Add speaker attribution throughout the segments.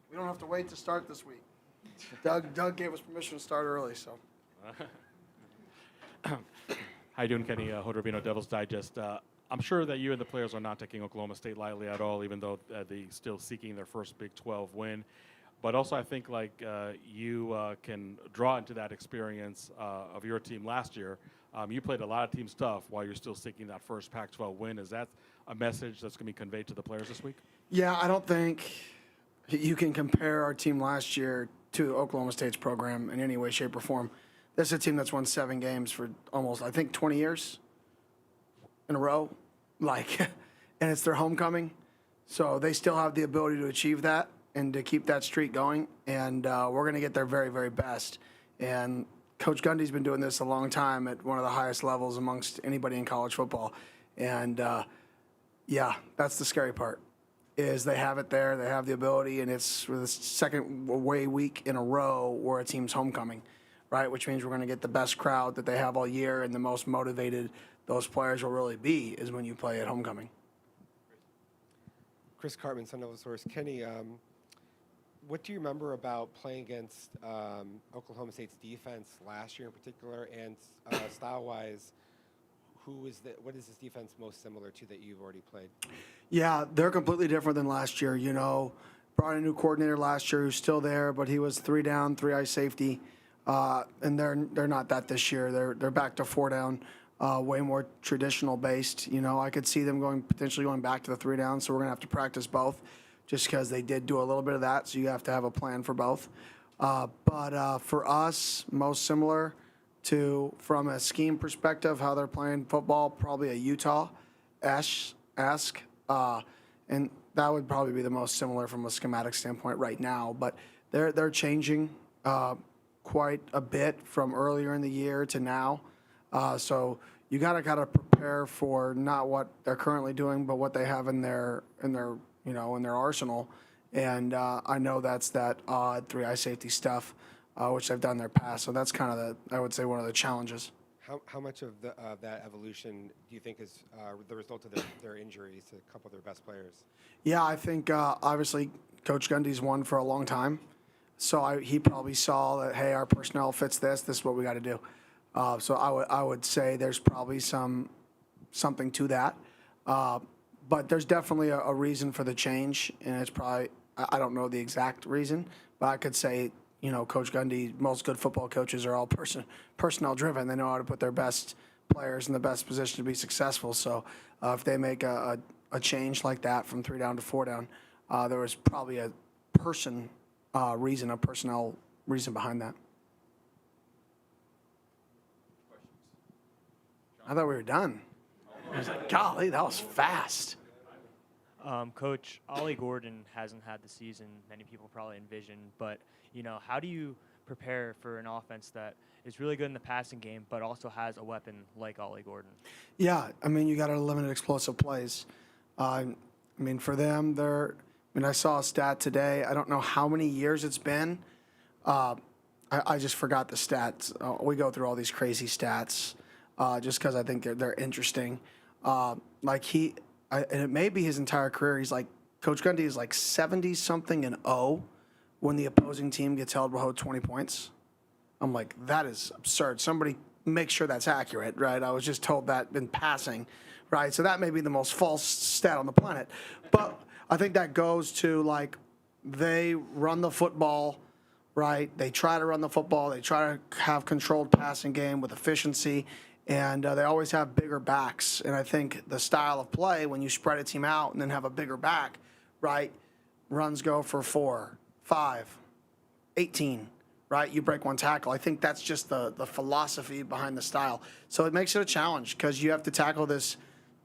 Speaker 1: We don't have to wait to start this week. Doug gave us permission to start early, so.
Speaker 2: How you doing, Kenny? Hodorvino, Devil's Digest. I'm sure that you and the players are not taking Oklahoma State lightly at all, even though they're still seeking their first Big 12 win. But also, I think you can draw into that experience of your team last year. You played a lot of team stuff while you're still seeking that first Pac-12 win. Is that a message that's going to be conveyed to the players this week?
Speaker 1: Yeah, I don't think you can compare our team last year to Oklahoma State's program in any way, shape, or form. This is a team that's won 7 games for almost, I think, 20 years in a row. And it's their homecoming. So they still have the ability to achieve that and to keep that streak going. And we're going to get their very, very best. And Coach Gundy's been doing this a long time at one of the highest levels amongst anybody in college football. And, yeah, that's the scary part, is they have it there, they have the ability, and it's for the second away week in a row where a team's homecoming, right? Which means we're going to get the best crowd that they have all year, and the most motivated those players will really be is when you play at homecoming.
Speaker 3: Chris Cartman, Sun Devil Source. Kenny, what do you remember about playing against Oklahoma State's defense last year in particular, and style-wise, what is this defense most similar to that you've already played?
Speaker 1: Yeah, they're completely different than last year. Brought a new coordinator last year who's still there, but he was 3 down, 3 eye safety, and they're not that this year. They're back to 4 down, way more traditional based. I could see them potentially going back to the 3 down, so we're gonna have to practice both, just because they did do a little bit of that. So you have to have a plan for both. But for us, most similar to, from a scheme perspective, how they're playing football, probably a Utah-esque, and that would probably be the most similar from a schematic standpoint right now. But they're changing quite a bit from earlier in the year to now. So you gotta prepare for not what they're currently doing, but what they have in their arsenal. And I know that's that odd 3 eye safety stuff, which they've done in their past. So that's kind of I would say, one of the challenges.
Speaker 3: How much of that evolution do you think is the result of their injuries to a couple of their best players?
Speaker 1: Yeah, I think obviously Coach Gundy's won for a long time. So he probably saw that, hey, our personnel fits this. This is what we got to do. So I would say there's probably something to that. But there's definitely a reason for the change, and it's probably, I don't know the exact reason, but I could say, Coach Gundy, most good football coaches are all personnel driven. They know how to put their best players in the best position to be successful. So if they make a change like that from 3 down to 4 down, there was probably a personnel reason behind that. I thought we were done. I was like, golly, that was fast.
Speaker 4: Coach, Ollie Gordon hasn't had the season many people probably envisioned, but, how do you prepare for an offense that is really good in the passing game, but also has a weapon like Ollie Gordon? Yeah,
Speaker 1: you got to limit explosive plays. For them, I saw a stat today. I don't know how many years it's been. I just forgot the stats. We go through all these crazy stats just because I think they're interesting. And it may be his entire career. He's Coach Gundy is 70-something and 0 when the opposing team gets held below 20 points. I'm like, that is absurd. Somebody make sure that's accurate, right? I was just told that in passing, right? So that may be the most false stat on the planet. But I think that goes to, they run the football, right? They try to run the football. They try to have controlled passing game with efficiency. And they always have bigger backs. And I think the style of play, when you spread a team out and then have a bigger back, right, runs go for 4, 5, 18, right? You break one tackle. I think that's just the philosophy behind the style. So it makes it a challenge because you have to tackle this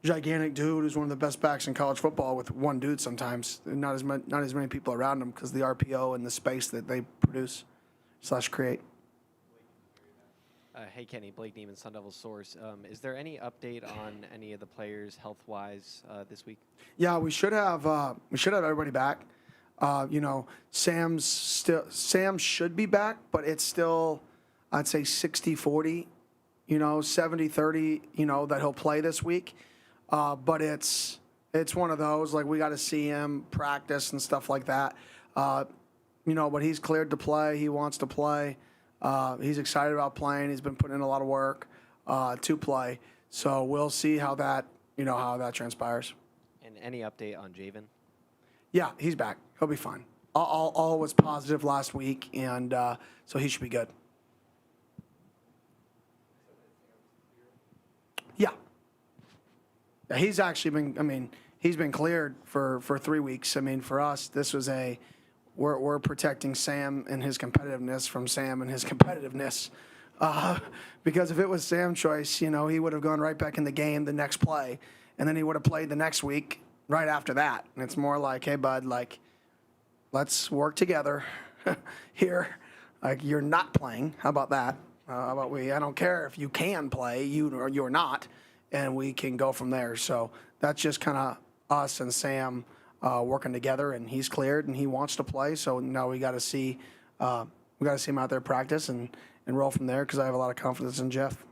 Speaker 1: gigantic dude who's one of the best backs in college football with one dude sometimes. And not as many people around him because the RPO and the space that they produce / create.
Speaker 5: Hey, Kenny, Blake Neiman, Sun Devil Source. Is there any update on any of the players health-wise this week?
Speaker 1: Yeah, we should have everybody back. Sam should be back, but it's still, I'd say 60-40, 70-30, that he'll play this week. But it's one of those, we got to see him practice and stuff like that. but he's cleared to play. He wants to play. He's excited about playing. He's been putting in a lot of work to play. So we'll see how that transpires.
Speaker 5: And any update on Javen?
Speaker 1: Yeah, he's back. He'll be fine. All was positive last week, and so he should be good. Yeah. He's actually been, he's been cleared for 3 weeks. For us, this was we're protecting Sam and his competitiveness from Sam and his competitiveness. Because if it was Sam's choice, he would have gone right back in the game the next play, and then he would have played the next week right after that. And it's more like, hey, bud, let's work together here. You're not playing. How about that? How about I don't care if you can play, you're not, and we can go from there. So that's just kind of us and Sam working together, and he's cleared and he wants to play. So now we got to see him out there practice and roll from there, because I have a lot of confidence in Jeff.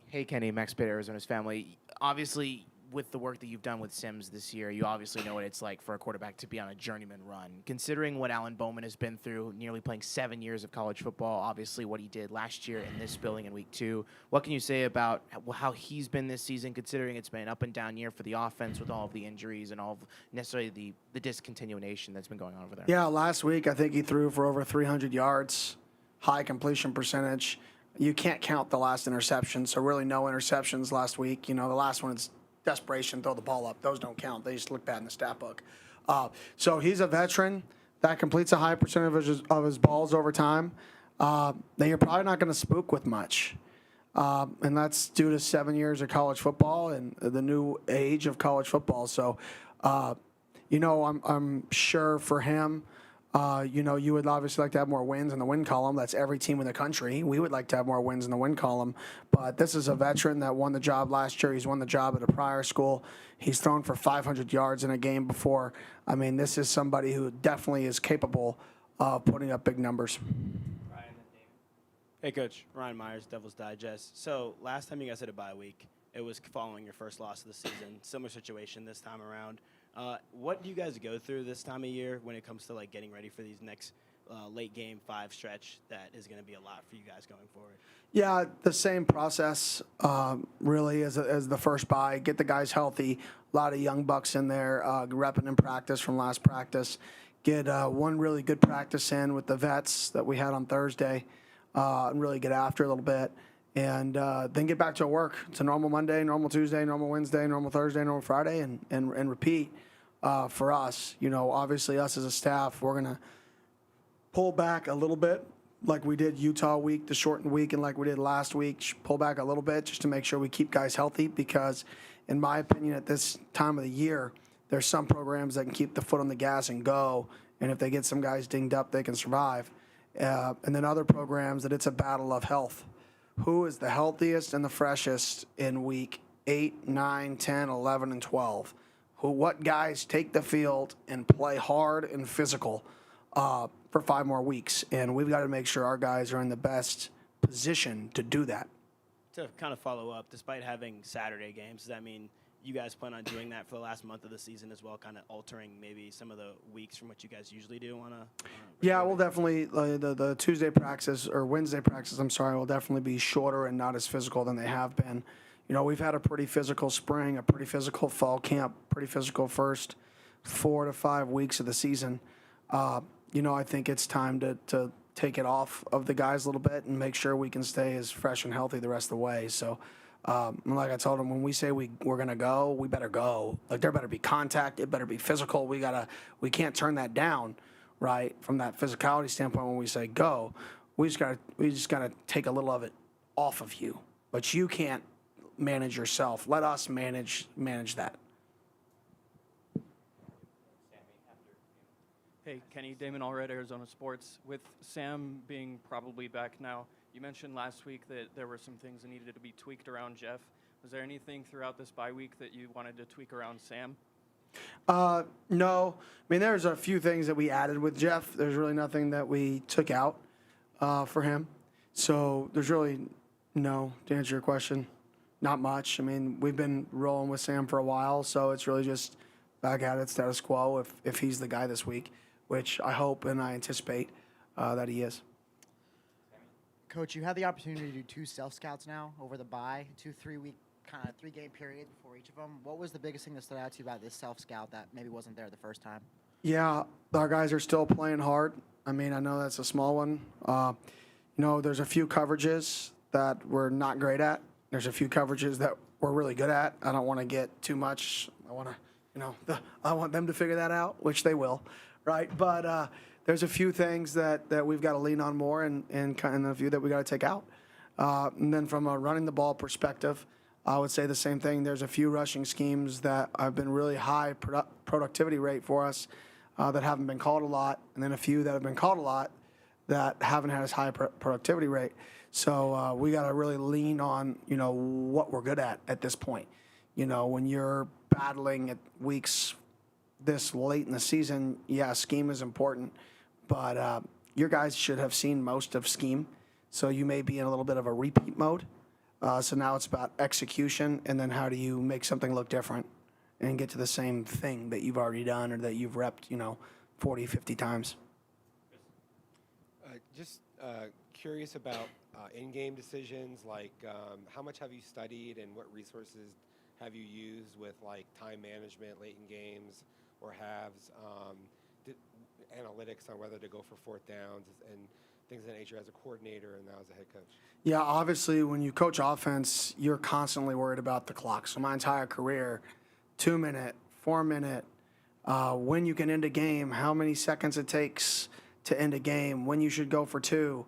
Speaker 6: Hey, Kenny, Max Pitt, Arizona's family. Obviously, with the work that you've done with Sims this year, you obviously know what it's like for a quarterback to be on a journeyman run. Considering what Alan Bowman has been through, nearly playing 7 years of college football, obviously what he did last year in this building in week 2, what can you say about how he's been this season, considering it's been an up and down year for the offense with all of the injuries and all of necessarily the discontinuation that's been going on over there? Yeah,
Speaker 1: last week I think he threw for over 300 yards, high completion percentage. You can't count the last interception, so really no interceptions last week. The last one is desperation, throw the ball up. Those don't count. They just look bad in the stat book. So he's a veteran that completes a high percentage of his balls over time. That you're probably not going to spook with much. And that's due to 7 years of college football and the new age of college football. So, I'm sure for him, you would obviously like to have more wins in the win column. That's every team in the country. We would like to have more wins in the win column. But this is a veteran that won the job last year. He's won the job at a prior school. He's thrown for 500 yards in a game before. This is somebody who definitely is capable of putting up big numbers.
Speaker 7: Hey, Coach. Ryan Myers, Devil's Digest. So last time you guys had a bye week, it was following your first loss of the season. Similar situation this time around. What do you guys go through this time of year when it comes to getting ready for these next late game 5 stretch that is going to be a lot for you guys going forward?
Speaker 1: Yeah, the same process really as the first bye. Get the guys healthy. A lot of young bucks in there repping in practice from last practice. Get one really good practice in with the vets that we had on Thursday and really get after a little bit. And then get back to work. It's a normal Monday, normal Tuesday, normal Wednesday, normal Thursday, normal Friday, and repeat for us. Obviously us as a staff, we're going to pull back a little bit like we did Utah week, the shortened week, and like we did last week, pull back a little bit just to make sure we keep guys healthy, because in my opinion at this time of the year, there's some programs that can keep the foot on the gas and go, and if they get some guys dinged up, they can survive. And then other programs that it's a battle of health. Who is the healthiest and the freshest in week 8, 9, 10, 11, and 12? What guys take the field and play hard and physical for 5 more weeks? And we've got to make sure our guys are in the best position to do that.
Speaker 7: To kind of follow up, despite having Saturday games, does that mean you guys plan on doing that for the last month of the season as well, kind of altering maybe some of the weeks from what you guys usually do on a
Speaker 1: Yeah, we'll definitely, the Tuesday practice, or Wednesday practice, will definitely be shorter and not as physical than they have been. We've had a pretty physical spring, a pretty physical fall camp, pretty physical first 4 to 5 weeks of the season. I think it's time to take it off of the guys a little bit and make sure we can stay as fresh and healthy the rest of the way. So, like I told them, when we say we're going to go, we better go. There better be contact. It better be physical. We can't turn that down, right? From that physicality standpoint, when we say go, we just got to take a little of it off of you. But you can't manage yourself. Let us manage that.
Speaker 8: Hey, Kenny, Damon Allred, Arizona Sports. With Sam being probably back now, you mentioned last week that there were some things that needed to be tweaked around Jeff. Was there anything throughout this bye week that you wanted to tweak around Sam?
Speaker 1: No. There's a few things that we added with Jeff. There's really nothing that we took out for him. So there's really no, to answer your question, not much. We've been rolling with Sam for a while, so it's really just back at it, status quo, if he's the guy this week. which I hope and I anticipate that he is.
Speaker 9: Coach, you had the opportunity to do 2 self-scouts now over the bye, 2 3-week kind of 3-game period before each of them. What was the biggest thing that stood out to you about this self-scout that maybe wasn't there the first time?
Speaker 1: Yeah, our guys are still playing hard. I mean, I know that's a small one. There's a few coverages that we're not great at. There's a few coverages that we're really good at. I don't want to get too much. I want them to figure that out, which they will, right? But there's a few things that we've got to lean on more and kind of a few that we got to take out. And then from a running the ball perspective, I would say the same thing. There's a few rushing schemes that have been really high productivity rate for us that haven't been called a lot, and then a few that have been called a lot that haven't had as high productivity rate. So we got to really lean on, what we're good at this point. When you're battling at weeks this late in the season, yeah, scheme is important, but your guys should have seen most of scheme. So you may be in a little bit of a repeat mode. So now it's about execution, and then how do you make something look different and get to the same thing that you've already done or that you've repped, 40, 50 times.
Speaker 3: Just curious about in-game decisions, like how much have you studied and what resources have you used with like time management late in games or halves, analytics on whether to go for 4th downs and things of that nature as a coordinator and now as a head coach?
Speaker 1: Yeah, obviously when you coach offense, you're constantly worried about the clock. So my entire career, 2-minute, 4-minute, when you can end a game, how many seconds it takes to end a game, when you should go for 2,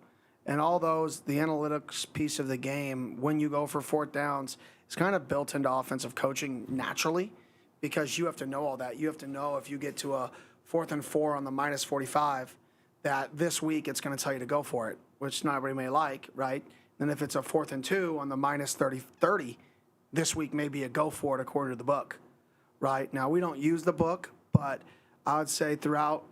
Speaker 1: and all those, the analytics piece of the game, when you go for 4th downs, it's kind of built into offensive coaching naturally because you have to know all that. You have to know if you get to a 4th and 4 on the minus 45, that this week it's going to tell you to go for it, which not everybody may like, right? Then if it's a 4th and 2 on the minus 30, this week may be a go for it according to the book, right? Now, we don't use the book, but I would say throughout,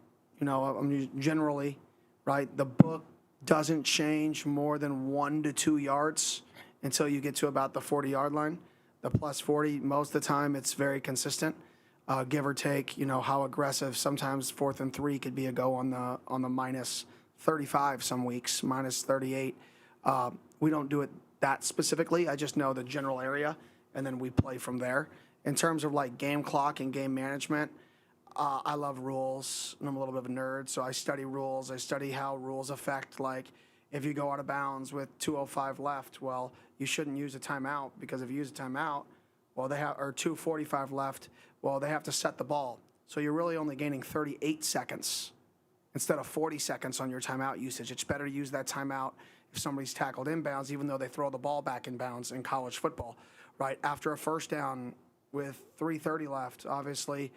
Speaker 1: generally, right, the book doesn't change more than 1 to 2 yards until you get to about the 40-yard line. The plus 40, most of the time, it's very consistent. Give or take, how aggressive. Sometimes 4th and 3 could be a go on the minus 35 some weeks, minus 38. We don't do it that specifically. I just know the general area, and then we play from there. In terms of like game clock and game management, I love rules, and I'm a little bit of a nerd, so I study rules. I study how rules affect, like, if you go out of bounds with 2:05 left, well, you shouldn't use a timeout because if you use a timeout, well, or 2:45 left, well, they have to set the ball. So you're really only gaining 38 seconds instead of 40 seconds on your timeout usage. It's better to use that timeout if somebody's tackled inbounds, even though they throw the ball back in bounds in college football, right? After a first down with 3:30 left, obviously,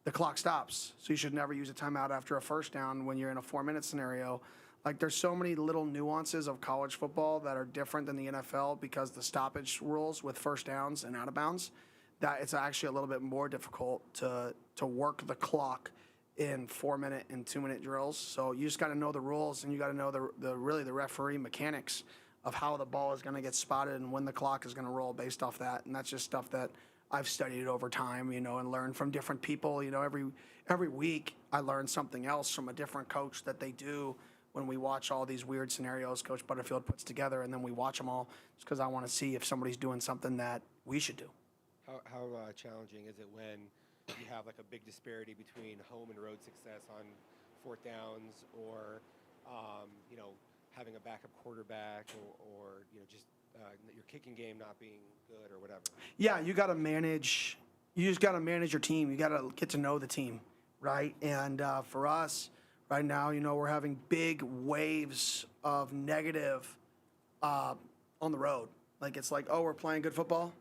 Speaker 1: the clock stops. So you should never use a timeout after a first down when you're in a 4-minute scenario. Like, there's so many little nuances of college football that are different than the NFL because the stoppage rules with first downs and out of bounds, that it's actually a little bit more difficult to work the clock in 4-minute and 2-minute drills. So you just got to know the rules, and you got to know the referee mechanics of how the ball is going to get spotted and when the clock is going to roll based off that. And that's just stuff that I've studied over time, and learned from different people. Every week I learn something else from a different coach that they do when we watch all these weird scenarios Coach Butterfield puts together, and then we watch them all just because I want to see if somebody's doing something that we should do.
Speaker 3: How challenging is it when you have like a big disparity between home and road success on 4th downs, or having a backup quarterback, or just your kicking game not being good or whatever?
Speaker 1: Yeah, you got to manage. You just got to manage your team. You got to get to know the team, right? And for us, right now, we're having big waves of negative on the road. Like, it's like, oh, we're playing good football.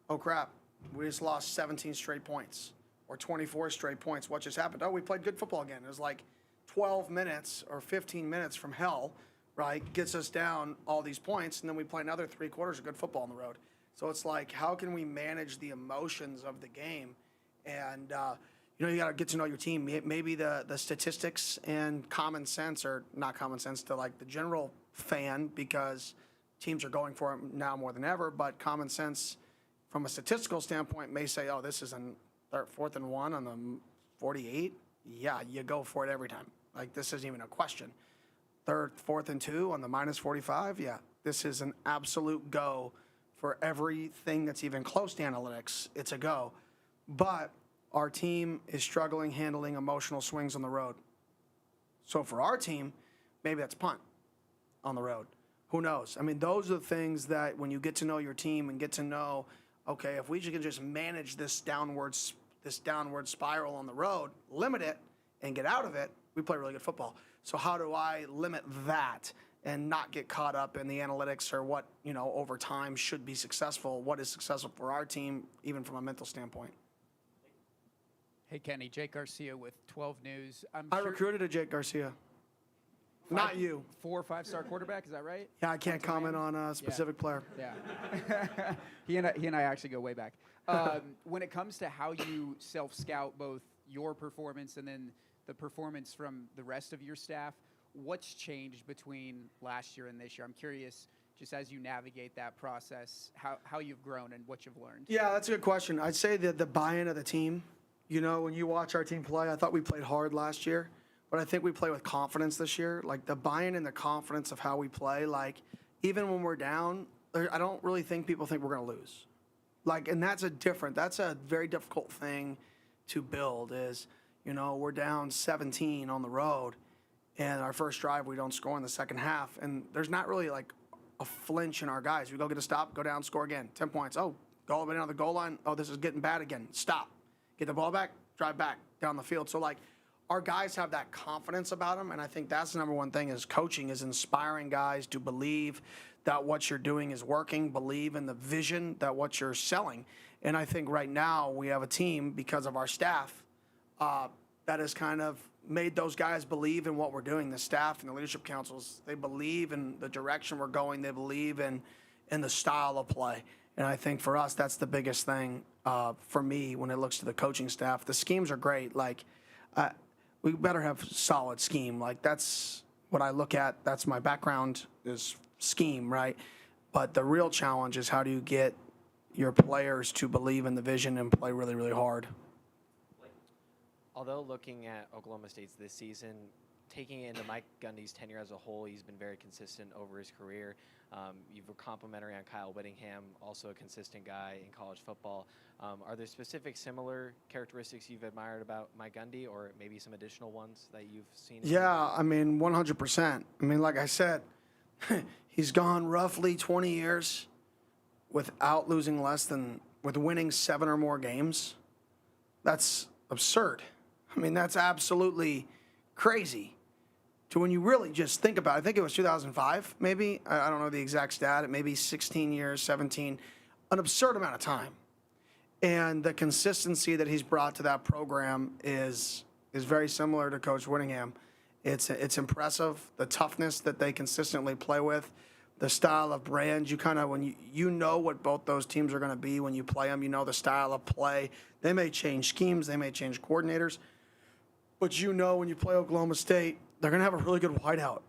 Speaker 1: Oh, crap. We just lost 17 straight points or 24 straight points. What just happened? Oh, we played good football again. It was like 12 minutes or 15 minutes from hell, right? Gets us down all these points, and then we play another 3 quarters of good football on the road. So it's like, how can we manage the emotions of the game? And, you got to get to know your team. Maybe the statistics and common sense, or not common sense to like the general fan, because teams are going for it now more than ever, but common sense from a statistical standpoint may say, oh, this is a 4th and 1 on the 48. yeah, you go for it every time. Like, this isn't even a question. 3rd, 4th, and 2 on the minus 45, yeah, this is an absolute go for everything that's even close to analytics. It's a go. But our team is struggling handling emotional swings on the road. So for our team, maybe that's punt on the road. Who knows? I mean, those are the things that when you get to know your team and get to know, okay, if we can just manage this downward spiral on the road, limit it, and get out of it, we play really good football. So how do I limit that and not get caught up in the analytics or what, over time should be successful? What is successful for our team, even from a mental standpoint?
Speaker 10: Hey, Kenny, Jake Garcia with 12 News.
Speaker 1: I recruited a Jake Garcia. Not you.
Speaker 10: 4 or 5-star quarterback, is that right?
Speaker 1: Yeah, I can't comment on a specific player.
Speaker 10: Yeah. he and I actually go way back. When it comes to how you self-scout both your performance and then the performance from the rest of your staff, what's changed between last year and this year? I'm curious, just as you navigate that process, how you've grown and what you've learned.
Speaker 1: Yeah, that's a good question. I'd say that the buy-in of the team, when you watch our team play, I thought we played hard last year, but I think we play with confidence this year. Like, the buy-in and the confidence of how we play, like, even when we're down, I don't really think people think we're going to lose. Like, and that's a very difficult thing to build is, we're down 17 on the road, and our first drive, we don't score in the second half, and there's not really, like, a flinch in our guys. We go get a stop, go down, score again, 10 points. Oh, go all the way down the goal line. Oh, this is getting bad again. Stop. Get the ball back, drive back down the field. So, like, our guys have that confidence about them, and I think that's the number one thing is coaching is inspiring guys to believe that what you're doing is working, believe in the vision that what you're selling. And I think right now we have a team, because of our staff, that has kind of made those guys believe in what we're doing. The staff and the leadership councils, they believe in the direction we're going. They believe in the style of play. And I think for us, that's the biggest thing for me when it looks to the coaching staff. The schemes are great. Like, we better have solid scheme. Like, that's what I look at. That's my background is scheme, right? But the real challenge is how do you get your players to believe in the vision and play really, really hard.
Speaker 5: Although looking at Oklahoma State's this season, taking into Mike Gundy's tenure as a whole, he's been very consistent over his career. You've a complimentary on Kyle Whittingham, also a consistent guy in college football. Are there specific similar characteristics you've admired about Mike Gundy, or maybe some additional ones that you've seen?
Speaker 1: Yeah, I mean, 100%. I mean, like I said, he's gone roughly 20 years without losing with winning 7 or more games. That's absurd. I mean, that's absolutely crazy. To when you really just think about it, I think it was 2005, maybe. I don't know the exact stat. It may be 16 years, 17, an absurd amount of time. And the consistency that he's brought to that program is very similar to Coach Whittingham. It's impressive, the toughness that they consistently play with, the style of brand. You kind of, when you know what both those teams are going to be when you play them, you know the style of play. They may change schemes, they may change coordinators, but when you play Oklahoma State, they're going to have a really good wideout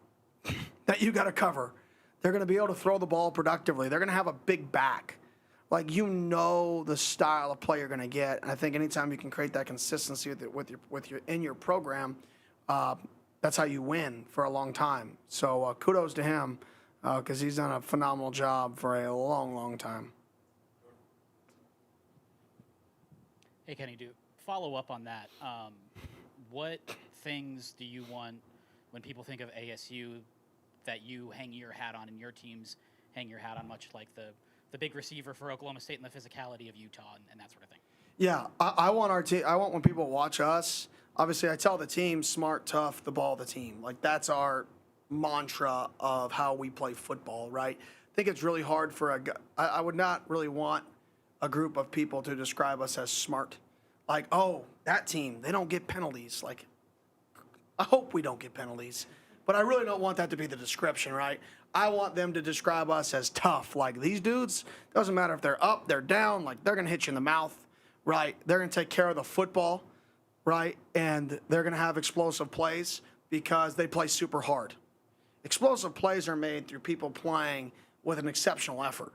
Speaker 1: that you got to cover. They're going to be able to throw the ball productively. They're going to have a big back. Like, the style of play you're going to get. And I think anytime you can create that consistency in your program, that's how you win for a long time. So kudos to him because he's done a phenomenal job for a long, long time.
Speaker 11: Hey, Kenny, to follow up on that, what things do you want when people think of ASU that you hang your hat on and your teams hang your hat on, much like the big receiver for Oklahoma State and the physicality of Utah and that sort of thing?
Speaker 1: Yeah, I want our team. I want when people watch us, obviously I tell the team, smart, tough, the ball, the team. Like, that's our mantra of how we play football, right? I think it's really hard for I would not really want a group of people to describe us as smart. Like, oh, that team, they don't get penalties. Like, I hope we don't get penalties, but I really don't want that to be the description, right? I want them to describe us as tough. Like, these dudes, doesn't matter if they're up, they're down, like, they're going to hit you in the mouth, right? They're going to take care of the football, right? And they're going to have explosive plays because they play super hard. Explosive plays are made through people playing with an exceptional effort,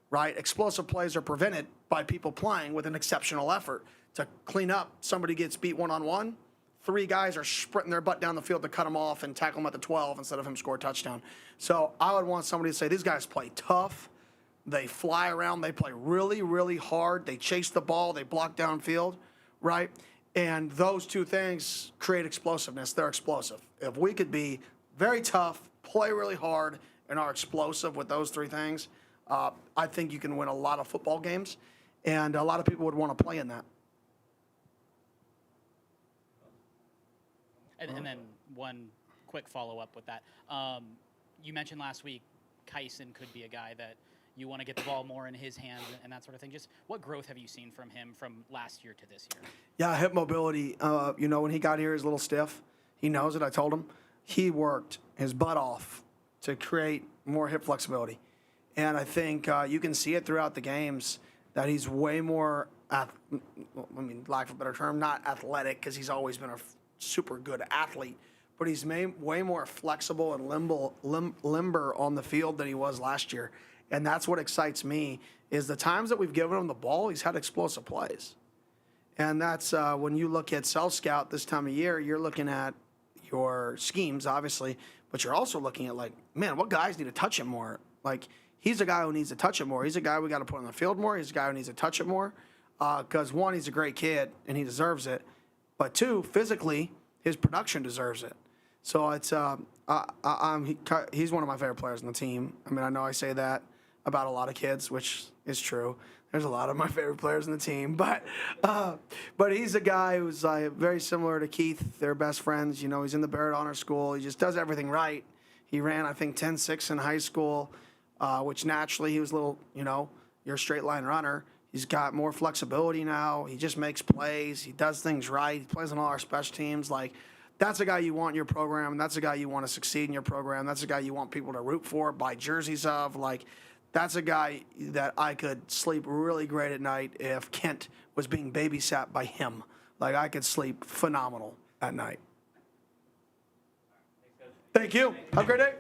Speaker 1: right? Explosive plays are prevented by people playing with an exceptional effort to clean up. Somebody gets beat one-on-one, 3 guys are sprinting their butt down the field to cut him off and tackle him at the 12 instead of him score a touchdown. So I would want somebody to say, these guys play tough. They fly around. They play really, really hard. They chase the ball. They block downfield, right? And those 2 things create explosiveness. They're explosive. If we could be very tough, play really hard, and are explosive with those 3 things, I think you can win a lot of football games, and a lot of people would want to play in that.
Speaker 11: And then one quick follow-up with that. You mentioned last week Kyson could be a guy that you want to get the ball more in his hands and that sort of thing. Just what growth have you seen from him from last year to this year?
Speaker 1: Yeah, hip mobility. When he got here, he's a little stiff. He knows it. I told him. He worked his butt off to create more hip flexibility. And I think you can see it throughout the games that he's way more, lack of a better term, not athletic, because he's always been a super good athlete, but he's way more flexible and limber on the field than he was last year. And that's what excites me, is the times that we've given him the ball, he's had explosive plays. And that's when you look at self-scout this time of year, you're looking at your schemes, obviously, but you're also looking at, like, man, what guys need to touch him more? Like, he's a guy who needs to touch it more. He's a guy we got to put on the field more. He's a guy who needs to touch it more because, 1, he's a great kid and he deserves it. But 2, physically, his production deserves it. So it's he's one of my favorite players on the team. I mean, I know I say that about a lot of kids, which is true. There's a lot of my favorite players on the team, but he's a guy who's very similar to Keith. They're best friends. You know, he's in the Barrett Honor School. He just does everything right. He ran, I think, 10.6 in high school, which naturally he was a little, you're a straight line runner. He's got more flexibility now. He just makes plays. He does things right. He plays on all our special teams. Like, that's a guy you want in your program, and that's a guy you want to succeed in your program. That's a guy you want people to root for, buy jerseys of. Like, that's a guy that I could sleep really great at night if Kent was being babysat by him. Like, I could sleep phenomenal at night. Thank you. Have a great day.